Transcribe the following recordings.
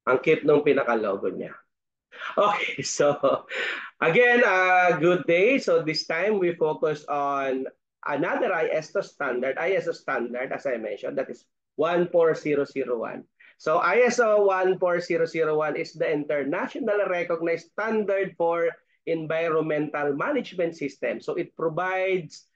Ang cute nung pinaka-logo niya. Okay, so again, good day. So this time we focus on another ISO standard, as I mentioned, that is 14001. So ISO 14001 is the international recognized standard for environmental management system. So it provides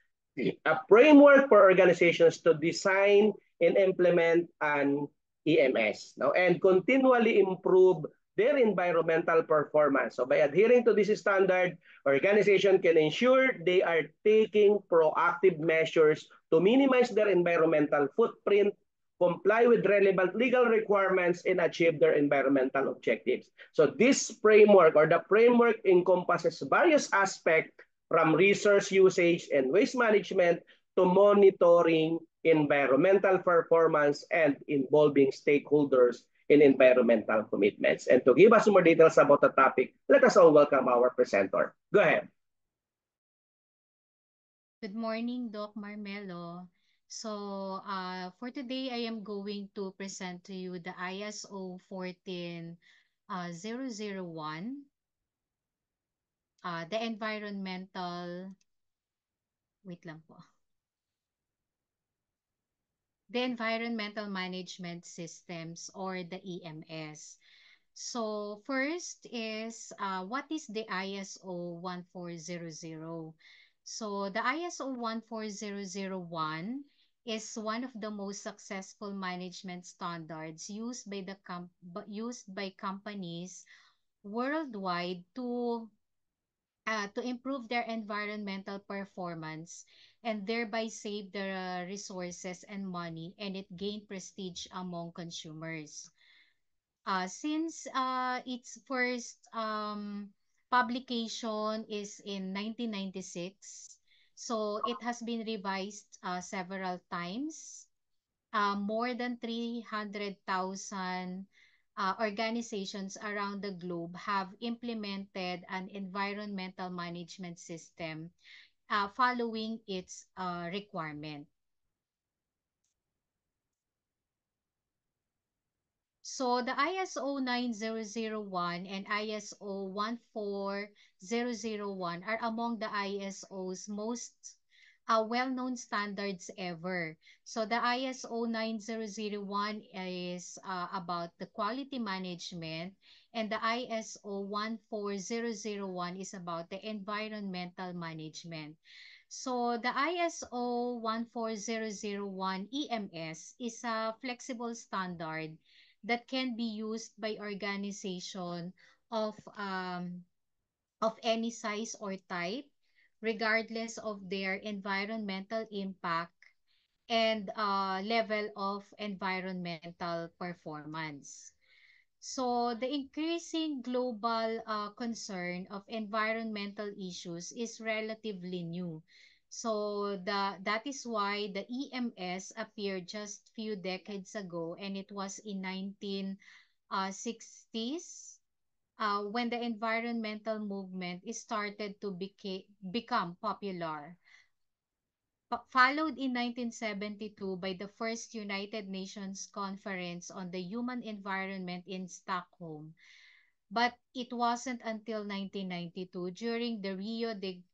a framework for organizations to design and implement an EMS, no, and continually improve their environmental performance. So by adhering to this standard, organization can ensure they are taking proactive measures to minimize their environmental footprint, comply with relevant legal requirements, and achieve their environmental objectives. So this framework or the framework encompasses various aspects from resource usage and waste management to monitoring environmental performance and involving stakeholders in environmental commitments. And to give us more details about the topic, let us all welcome our presenter. Go ahead. Good morning, Doc Marmelo. So, for today, I am going to present to you the ISO 14001, the wait lang po, the Environmental Management Systems or the EMS. So, first is, what is the ISO 1400? So, the ISO 14001 is one of the most successful management standards used by companies worldwide to improve their environmental performance and thereby save their resources and money, and it gained prestige among consumers. Since its first publication is in 1996, so it has been revised several times. More than 300,000 organizations around the globe have implemented an environmental management system following its requirement. So the ISO 9001 and ISO 14001 are among the ISO's most well-known standards ever. So the ISO 9001 is about the quality management, and the ISO 14001 is about the environmental management. So the ISO 14001 EMS is a flexible standard that can be used by organization of um, of any size or type, regardless of their environmental impact and level of environmental performance. So the increasing global concern of environmental issues is relatively new. So that is why the EMS appeared just few decades ago, and it was in 1960s when the environmental movement started to become popular. Followed in 1972 by the first United Nations Conference on the Human Environment in Stockholm. But it wasn't until 1992 during the Rio de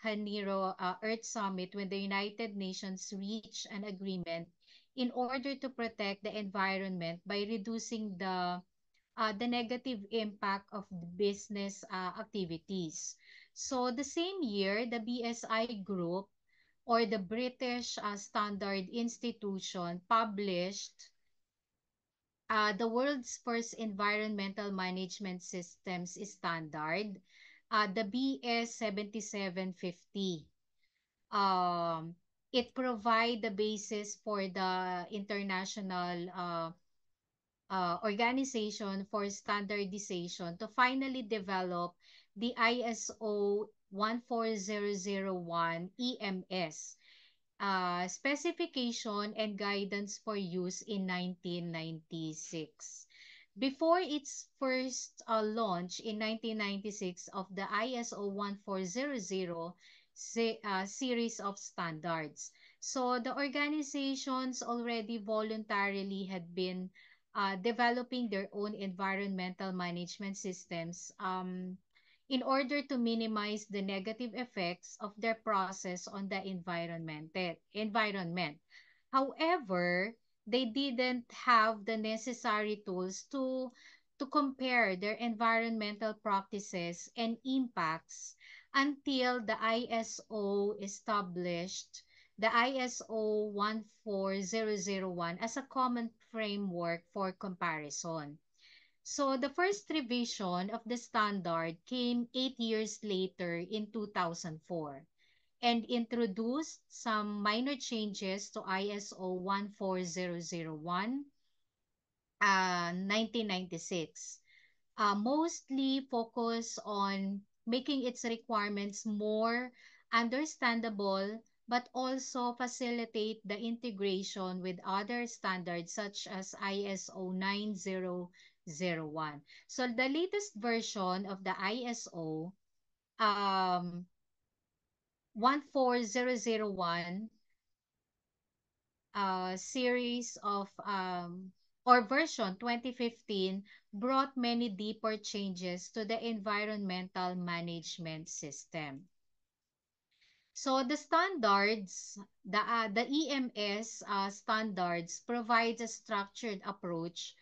Janeiro Earth Summit when the United Nations reached an agreement in order to protect the environment by reducing the negative impact of the business activities. So the same year, the BSI Group or the British Standard Institution published the world's first environmental management systems standard, the BS 7750. Um, it provide the basis for the international organization for standardization to finally develop the ISO 14001 EMS specification and guidance for use in 1996. Before its first launch in 1996 of the ISO 1400 series of standards. So the organizations already voluntarily had been developing their own environmental management systems in order to minimize the negative effects of their process on the environment. However, they didn't have the necessary tools to compare their environmental practices and impacts until the ISO established the ISO 14001 as a common framework for comparison. So the first revision of the standard came 8 years later in 2004 and introduced some minor changes to ISO 14001 1996, mostly focus on making its requirements more understandable but also facilitate the integration with other standards such as ISO 9001. So the latest version of the ISO um, 14001 series of or version 2015 brought many deeper changes to the environmental management system. So the standards, the EMS standards provides a structured approach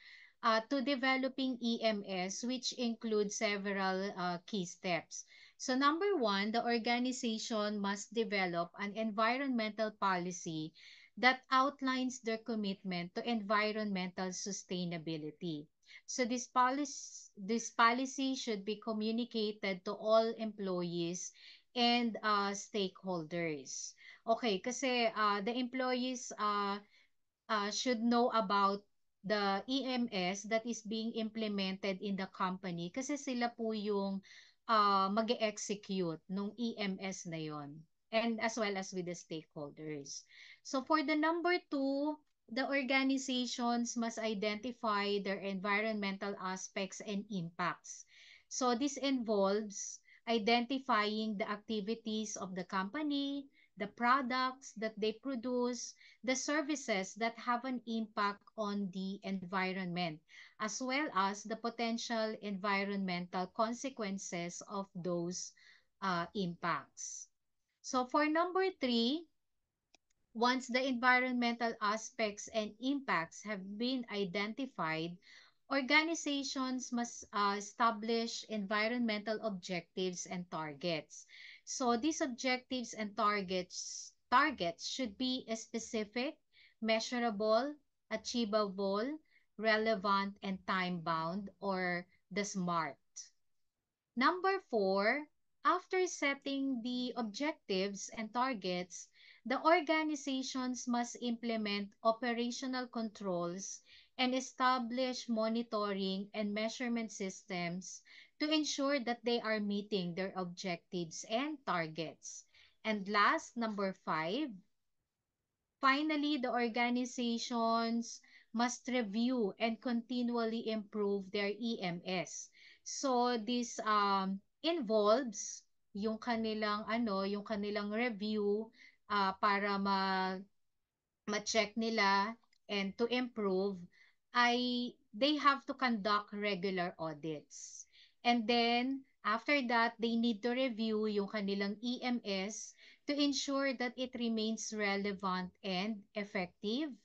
to developing EMS, which includes several key steps. So number one, the organization must develop an environmental policy that outlines their commitment to environmental sustainability. So this policy should be communicated to all employees and stakeholders. Okay, kasi the employees should know about the EMS that is being implemented in the company kasi sila po yung mag-execute nung EMS na yon and as well as with the stakeholders. So for the number two, the organizations must identify their environmental aspects and impacts. So this involves identifying the activities of the company, the products that they produce, the services that have an impact on the environment, as well as the potential environmental consequences of those impacts. So for number three, once the environmental aspects and impacts have been identified, organizations must establish environmental objectives and targets. So these objectives and targets should be specific, measurable, achievable, relevant, and time-bound, or the SMART. Number four, after setting the objectives and targets, the organizations must implement operational controls and establish monitoring and measurement systems to ensure that they are meeting their objectives and targets. And last, number five, finally, the organizations must review and continually improve their EMS. So this involves yung kanilang review para ma-check nila and to improve ay they have to conduct regular audits. And then after that, they need to review yung kanilang EMS to ensure that it remains relevant and effective.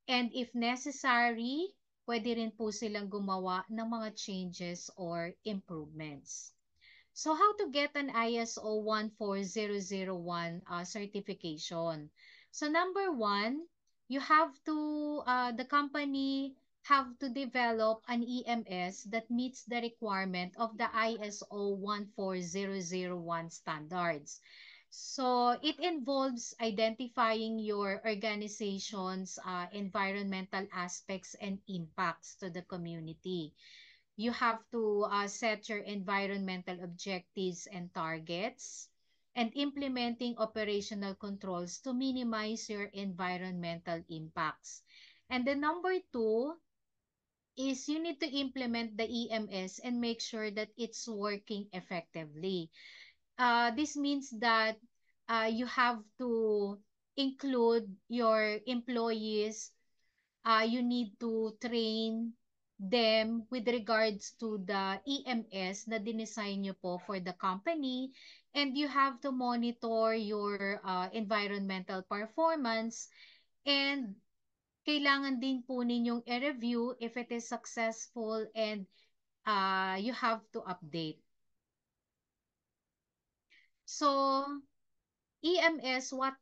And if necessary, pwede rin po silang gumawa ng mga changes or improvements. So how to get an ISO 14001 certification? So number one, you have to, the company have to develop an EMS that meets the requirement of the ISO 14001 standards. So it involves identifying your organization's environmental aspects and impacts to the community. You have to set your environmental objectives and targets and implementing operational controls to minimize your environmental impacts. And the number two is you need to implement the EMS and make sure that it's working effectively. This means that you have to include your employees you need to train them with regards to the EMS na dinesign nyo po for the company, and you have to monitor your environmental performance, and kailangan din po ninyong i-review if it is successful, and you have to update. So, EMS, what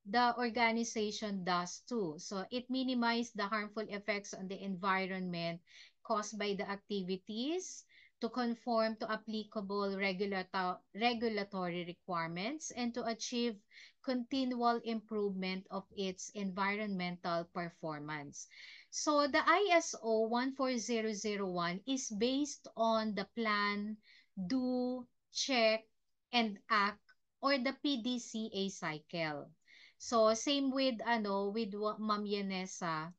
the organization does too. So it minimizes the harmful effects on the environment caused by the activities, to conform to applicable regulatory requirements, and to achieve continual improvement of its environmental performance. So the ISO 14001 is based on the plan, do, check, and act, or the PDCA cycle. So same with with Ma'am Yanessa,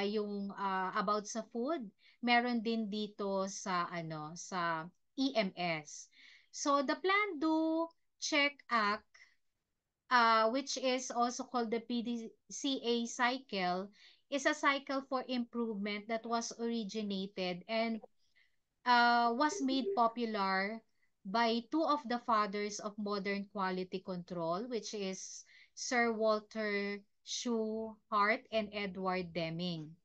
yung about sa food, meron din dito sa sa EMS. So the plan, do, check, act, which is also called the PDCA cycle, is a cycle for improvement that was originated and was made popular by two of the fathers of modern quality control, which is Sir Walter Shewhart and Edward Deming.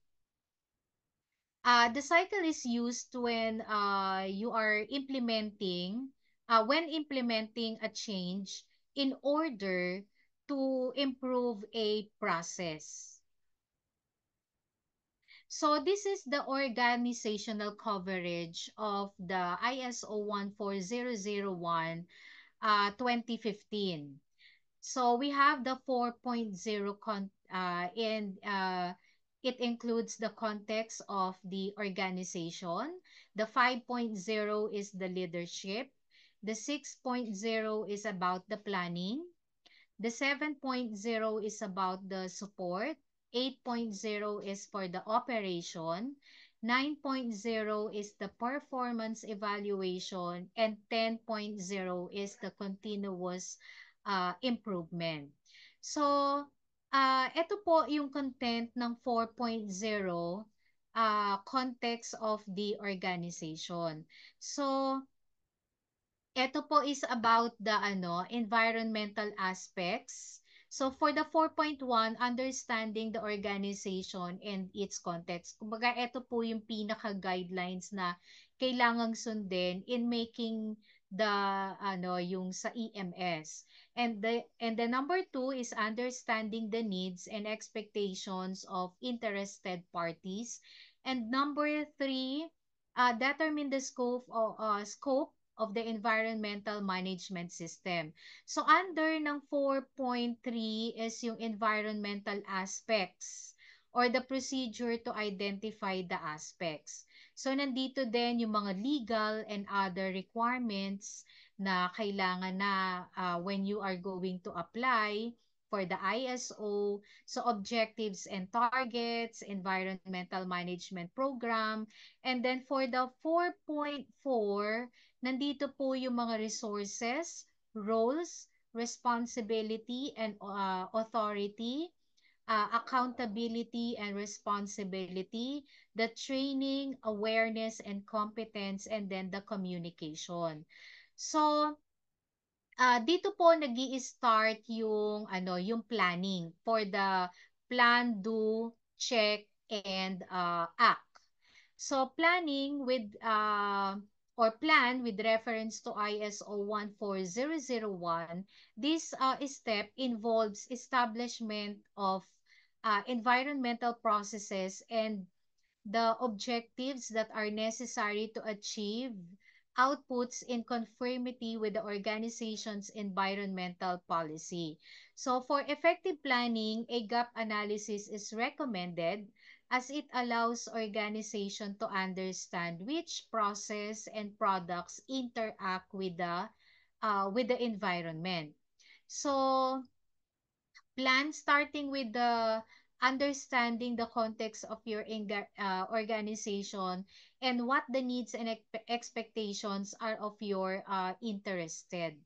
The cycle is used when implementing a change in order to improve a process. So this is the organizational coverage of the ISO 14001 2015. So we have the 4.0 and it includes the context of the organization. The 5.0 is the leadership. The 6.0 is about the planning. The 7.0 is about the support. 8.0 is for the operation. 9.0 is the performance evaluation. And 10.0 is the continuous improvement. So, ito po yung content ng 4.0, context of the organization. So, ito po is about the environmental aspects. So for the 4.1, understanding the organization and its context. Kumbaga ito po yung pinaka guidelines na kailangang sundin in making the yung sa EMS. And the number 2 is understanding the needs and expectations of interested parties. And number 3, determine the scope of the environmental management system. So under ng 4.3 is yung environmental aspects or the procedure to identify the aspects. So nandito din yung mga legal and other requirements na kailangan na when you are going to apply for the ISO. So objectives and targets, environmental management program, and then for the 4.4, nandito po yung mga resources, roles, responsibility, and authority, accountability and responsibility, the training, awareness, and competence, and then the communication. So, dito po nag-i-start yung yung planning for the plan, do, check, and act. So planning with or plan with reference to ISO 14001, this step involves establishment of environmental processes and the objectives that are necessary to achieve outputs in conformity with the organization's environmental policy. So for effective planning, a gap analysis is recommended as it allows organization to understand which process and products interact with the environment. So plan starting with the understanding the context of your organization and what the needs and expectations are of your interested.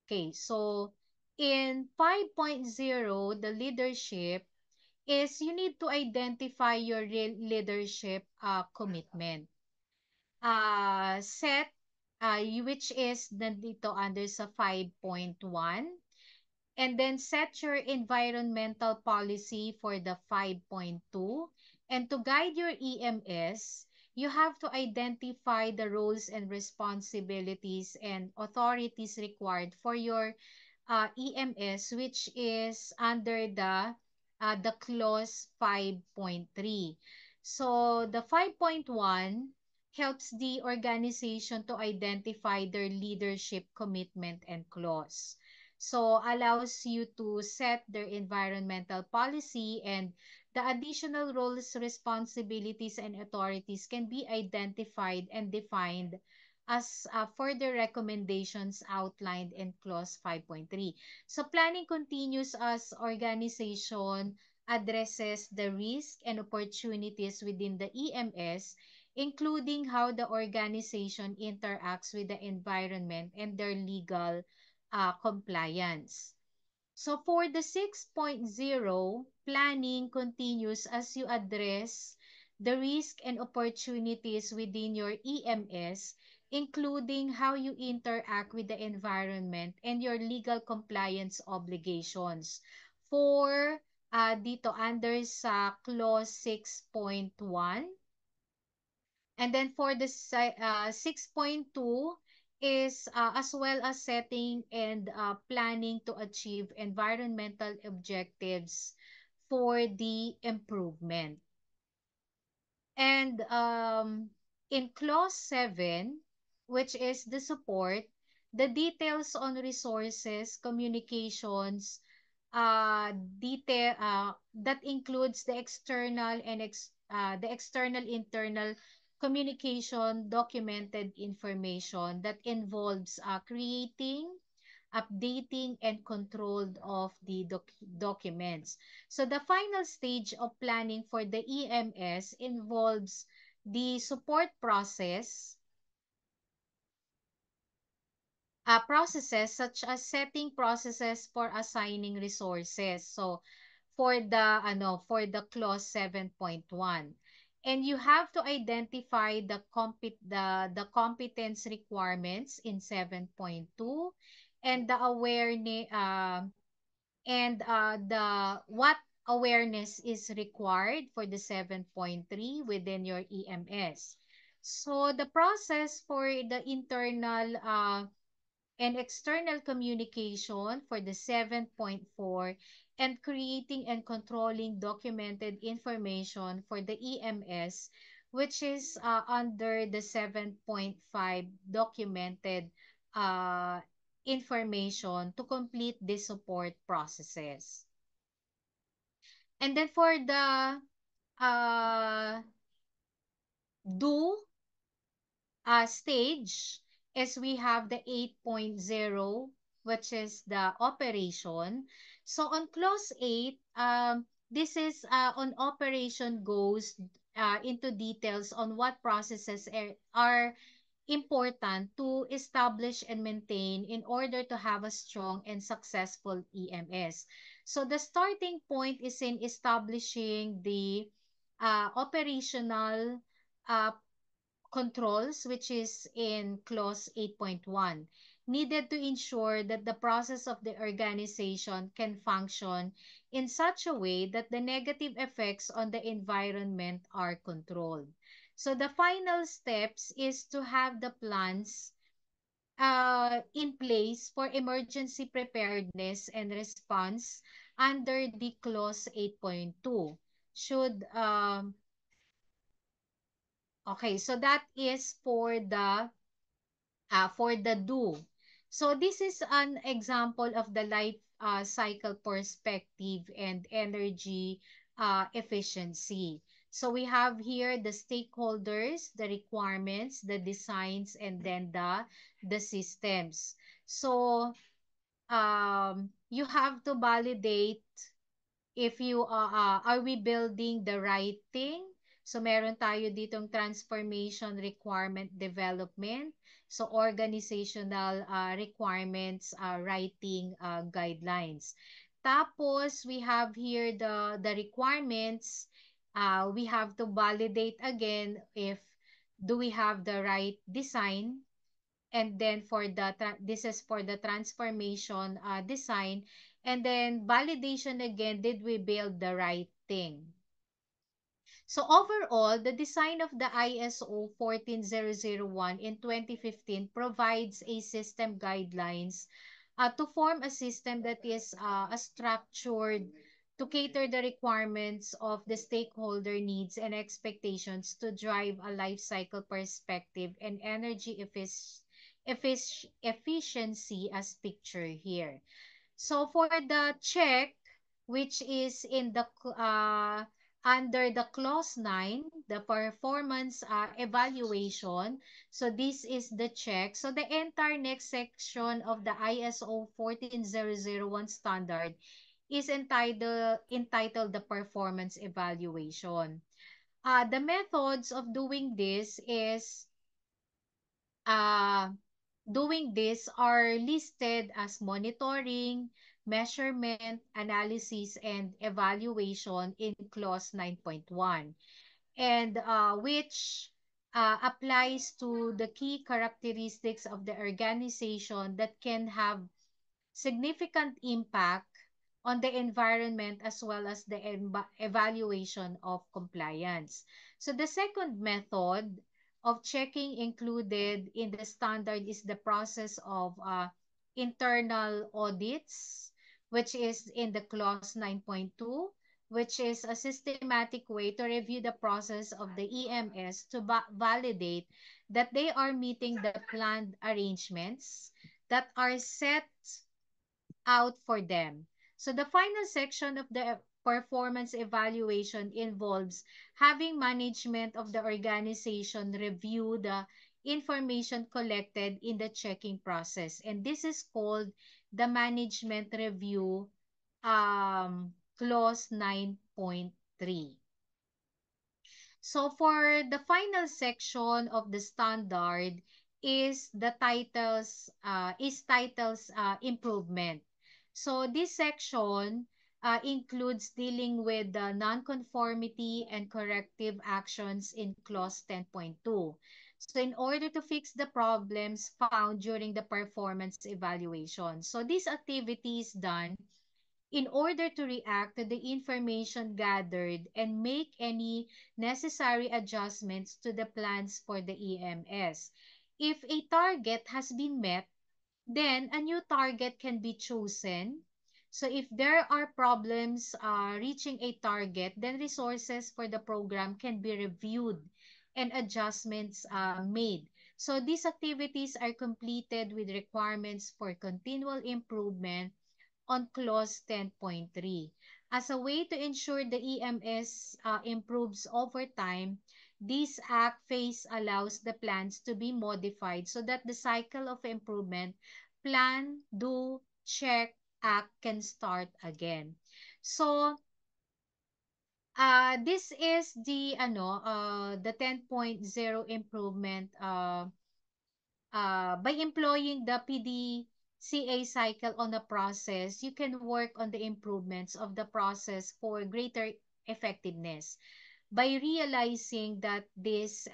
Okay, so in 5.0, the leadership, is you need to identify your real leadership commitment. Set, which is nandito under sa 5.1. And then set your environmental policy for the 5.2. And to guide your EMS, you have to identify the roles and responsibilities and authorities required for your EMS, which is under the clause 5.3. So the 5.1 helps the organization to identify their leadership commitment and clause. So allows you to set their environmental policy, and the additional roles, responsibilities, and authorities can be identified and defined as further recommendations outlined in clause 5.3. So planning continues as organization addresses the risk and opportunities within the EMS, including how the organization interacts with the environment and their legal compliance. So for the 6.0, planning continues as you address the risk and opportunities within your EMS, including how you interact with the environment and your legal compliance obligations. For dito under sa clause 6.1. And then for the 6.2 is as well as setting and planning to achieve environmental objectives for the improvement. And in clause 7, which is the support, the details on resources, communications, detail that includes the external and the external internal communication documented information that involves creating, updating, and control of the documents. So the final stage of planning for the EMS involves the support processes such as setting processes for assigning resources. So for the clause 7.1, and you have to identify the competence requirements in 7.2, and the awareness and the what awareness is required for the 7.3 within your EMS. So the process for the internal and external communication for the 7.4, and creating and controlling documented information for the EMS, which is under the 7.5 documented uh, information to complete the support processes. And then for the uh, do stage is we have the 8.0, which is the operation. So on clause 8, this is on operation goes into details on what processes are important to establish and maintain in order to have a strong and successful EMS. So the starting point is in establishing the operational uh, controls, which is in clause 8.1, needed to ensure that the process of the organization can function in such a way that the negative effects on the environment are controlled. So the final steps is to have the plans in place for emergency preparedness and response under the clause 8.2. Should Okay, so that is for the do. So this is an example of the life cycle perspective and energy efficiency. So we have here the stakeholders, the requirements, the designs, and then the systems. So you have to validate if you are we building the right thing. So meron tayo ditong transformation requirement development, so organizational requirements writing guidelines. Tapos, we have here the requirements. We have to validate again if do we have the right design. And then for this is for the transformation design. And then validation again, did we build the right thing? So overall, the design of the ISO 14001 in 2015 provides a system guidelines to form a system that is structured to cater the requirements of the stakeholder needs and expectations to drive a life cycle perspective and energy efficiency as pictured here. So for the check, which is in the under the clause 9, the performance evaluation. So this is the check. So the entire next section of the ISO 14001 standard is entitled the performance evaluation. The methods of uh, doing this are listed as monitoring, measurement, analysis, and evaluation in clause 9.1, and which applies to the key characteristics of the organization that can have significant impact on the environment as well as the evaluation of compliance. So the second method of checking included in the standard is the process of internal audits, which is in the clause 9.2, which is a systematic way to review the process of the EMS to validate that they are meeting the planned arrangements that are set out for them. So the final section of the performance evaluation involves having management of the organization review the information collected in the checking process. And this is called the management review clause 9.3. So for the final section of the standard is titles improvement. So this section includes dealing with the nonconformity and corrective actions in clause 10.2. So in order to fix the problems found during the performance evaluation. So this activity is done in order to react to the information gathered and make any necessary adjustments to the plans for the EMS. If a target has been met, then a new target can be chosen. So if there are problems reaching a target, then resources for the program can be reviewed and adjustments made. So these activities are completed with requirements for continual improvement on clause 10.3. As a way to ensure the EMS improves over time, this act phase allows the plans to be modified so that the cycle of improvement, plan, do, check, act can start again. So, this is the 10.0 improvement by employing the PDCA cycle on a process, you can work on the improvements of the process for greater effectiveness by realizing that this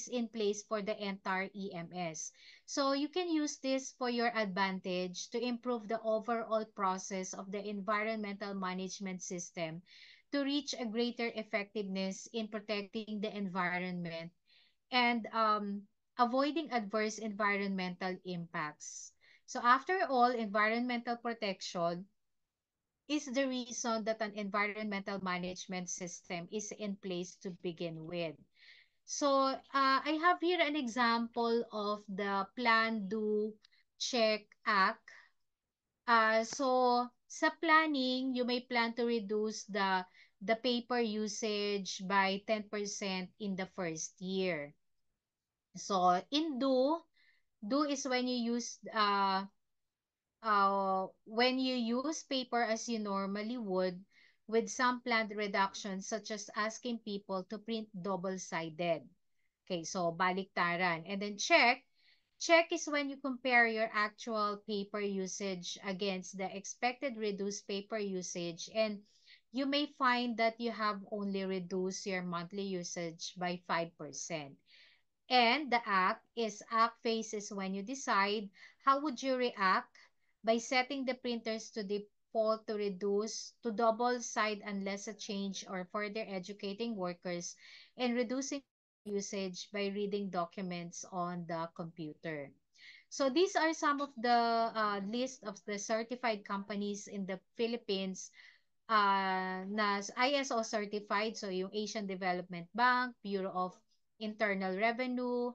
in place for the entire EMS. So you can use this for your advantage to improve the overall process of the environmental management system to reach a greater effectiveness in protecting the environment and avoiding adverse environmental impacts. So after all, environmental protection is the reason that an environmental management system is in place to begin with. So I have here an example of the Plan, Do, Check Act. So sa planning, you may plan to reduce the paper usage by 10% in the first year. So in do is when you use paper as you normally would with some planned reductions such as asking people to print double-sided. Okay, so baliktaran. And then check Check is when you compare your actual paper usage against the expected reduced paper usage, and you may find that you have only reduced your monthly usage by 5%. And the act phase is when you decide how would you react by setting the printers to default to reduce to double side unless a change or further educating workers and reducing paper usage by reading documents on the computer. So these are some of the list of the certified companies in the Philippines na ISO certified. So yung Asian Development Bank, Bureau of Internal Revenue,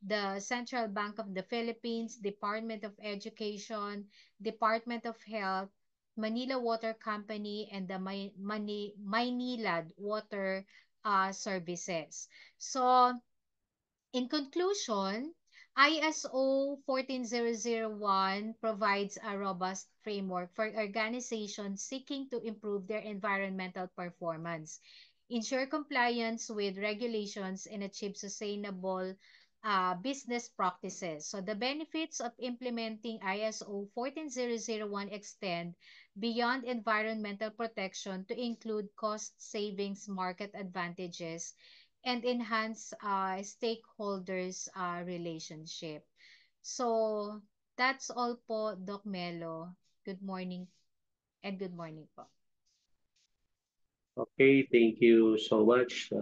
the Central Bank of the Philippines, Department of Education, Department of Health, Manila Water Company, and the Maynilad Water Services. So in conclusion, ISO 14001 provides a robust framework for organizations seeking to improve their environmental performance, ensure compliance with regulations, and achieve sustainable business practices. So, the benefits of implementing ISO 14001 extend beyond environmental protection to include cost savings, market advantages, and enhance stakeholders relationship. So, that's all po, Doc Melo. Good morning and good morning po. Okay, thank you so much.